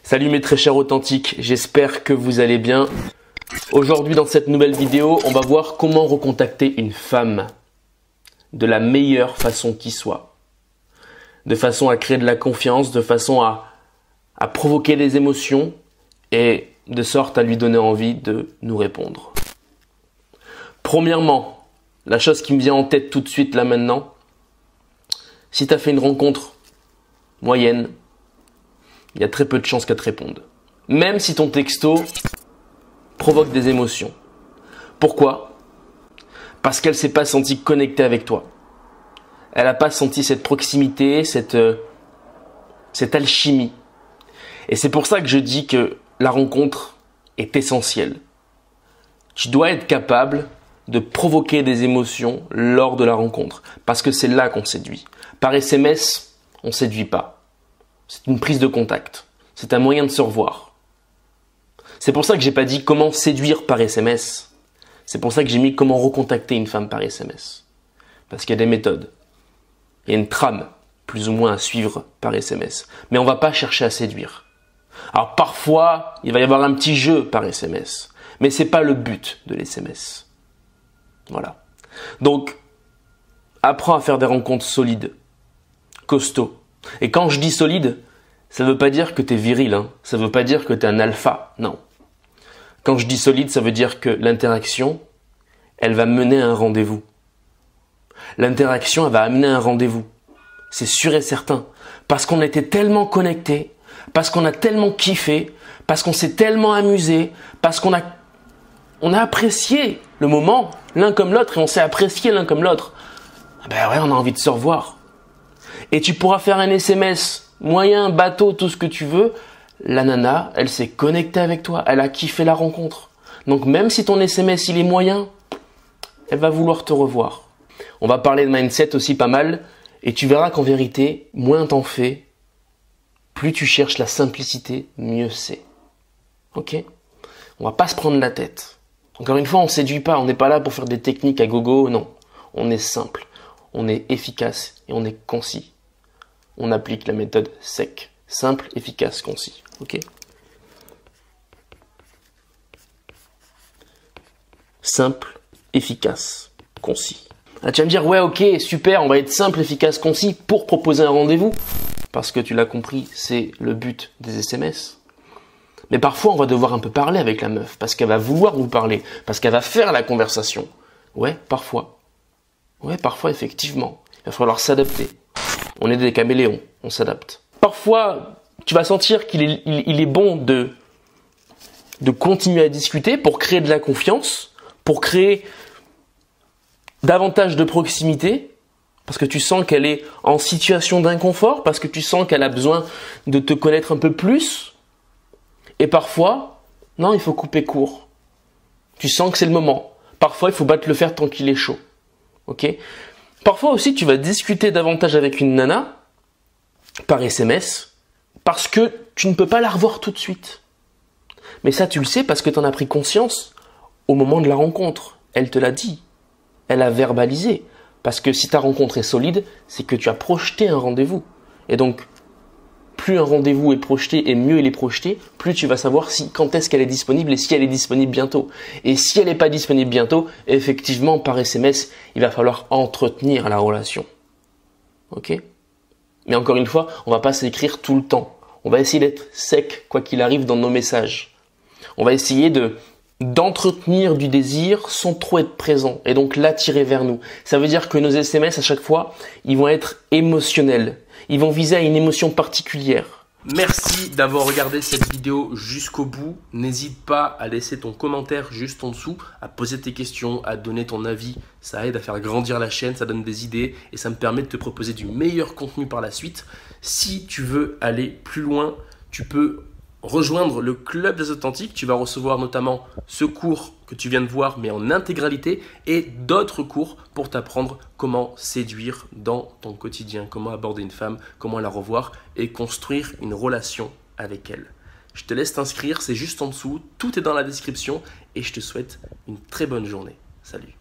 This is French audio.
Salut mes très chers authentiques, j'espère que vous allez bien. Aujourd'hui dans cette nouvelle vidéo, on va voir comment recontacter une femme de la meilleure façon qui soit. De façon à créer de la confiance, de façon à provoquer des émotions et de sorte à lui donner envie de nous répondre. Premièrement, la chose qui me vient en tête tout de suite là maintenant, si tu as fait une rencontre moyenne, il y a très peu de chances qu'elle te réponde. Même si ton texto provoque des émotions. Pourquoi? Parce qu'elle ne s'est pas sentie connectée avec toi. Elle n'a pas senti cette proximité, cette alchimie. Et c'est pour ça que je dis que la rencontre est essentielle. Tu dois être capable de provoquer des émotions lors de la rencontre. Parce que c'est là qu'on séduit. Par SMS, on ne séduit pas. C'est une prise de contact. C'est un moyen de se revoir. C'est pour ça que j'ai pas dit comment séduire par SMS. C'est pour ça que j'ai mis comment recontacter une femme par SMS. Parce qu'il y a des méthodes. Il y a une trame, plus ou moins, à suivre par SMS. Mais on va pas chercher à séduire. Alors parfois, il va y avoir un petit jeu par SMS. Mais c'est pas le but de l'SMS. Voilà. Donc, apprends à faire des rencontres solides, costauds. Et quand je dis solide, ça ne veut pas dire que tu es viril, hein. Ça ne veut pas dire que tu es un alpha, non. Quand je dis solide, ça veut dire que l'interaction, elle va mener à un rendez-vous. L'interaction, elle va amener à un rendez-vous. C'est sûr et certain. Parce qu'on était tellement connectés, parce qu'on a tellement kiffé, parce qu'on s'est tellement amusé, parce qu'on a apprécié le moment, l'un comme l'autre, et on s'est apprécié l'un comme l'autre. Ben ouais, on a envie de se revoir. Et tu pourras faire un SMS, moyen, bateau, tout ce que tu veux. La nana, elle s'est connectée avec toi. Elle a kiffé la rencontre. Donc même si ton SMS, il est moyen, elle va vouloir te revoir. On va parler de mindset aussi pas mal. Et tu verras qu'en vérité, moins t'en fais, plus tu cherches la simplicité, mieux c'est. Ok? On va pas se prendre la tête. Encore une fois, on séduit pas. On n'est pas là pour faire des techniques à gogo. Non. On est simple. On est efficace et on est concis. On applique la méthode SEC. Simple, efficace, concis. Ok? Simple, efficace, concis. Ah, tu vas me dire, ouais, ok, super, on va être simple, efficace, concis pour proposer un rendez-vous. Parce que tu l'as compris, c'est le but des SMS. Mais parfois, on va devoir un peu parler avec la meuf. Parce qu'elle va vouloir vous parler. Parce qu'elle va faire la conversation. Ouais, parfois. Ouais, parfois, effectivement. Il va falloir s'adapter. On est des caméléons, on s'adapte. Parfois, tu vas sentir qu'il est bon de continuer à discuter pour créer de la confiance, pour créer davantage de proximité, parce que tu sens qu'elle est en situation d'inconfort, parce que tu sens qu'elle a besoin de te connaître un peu plus. Et parfois, non, il faut couper court. Tu sens que c'est le moment. Parfois, il faut battre le fer tant qu'il est chaud. Ok? Parfois aussi, tu vas discuter davantage avec une nana par SMS parce que tu ne peux pas la revoir tout de suite. Mais ça, tu le sais parce que tu en as pris conscience au moment de la rencontre. Elle te l'a dit. Elle a verbalisé. Parce que si ta rencontre est solide, c'est que tu as projeté un rendez-vous. Et donc, plus un rendez-vous est projeté et mieux il est projeté, plus tu vas savoir quand est-ce qu'elle est disponible et si elle est disponible bientôt. Et si elle n'est pas disponible bientôt, effectivement, par SMS, il va falloir entretenir la relation. Ok? Mais encore une fois, on va pas s'écrire tout le temps. On va essayer d'être sec, quoi qu'il arrive, dans nos messages. On va essayer d'entretenir du désir sans trop être présent et donc l'attirer vers nous. Ça veut dire que nos SMS, à chaque fois, ils vont être émotionnels. Ils vont viser à une émotion particulière. Merci d'avoir regardé cette vidéo jusqu'au bout. N'hésite pas à laisser ton commentaire juste en dessous, à poser tes questions, à donner ton avis. Ça aide à faire grandir la chaîne, ça donne des idées et ça me permet de te proposer du meilleur contenu par la suite. Si tu veux aller plus loin, tu peux rejoindre le Club des Authentiques. Tu vas recevoir notamment ce cours que tu viens de voir, mais en intégralité, et d'autres cours pour t'apprendre comment séduire dans ton quotidien, comment aborder une femme, comment la revoir et construire une relation avec elle. Je te laisse t'inscrire, c'est juste en dessous, tout est dans la description et je te souhaite une très bonne journée. Salut!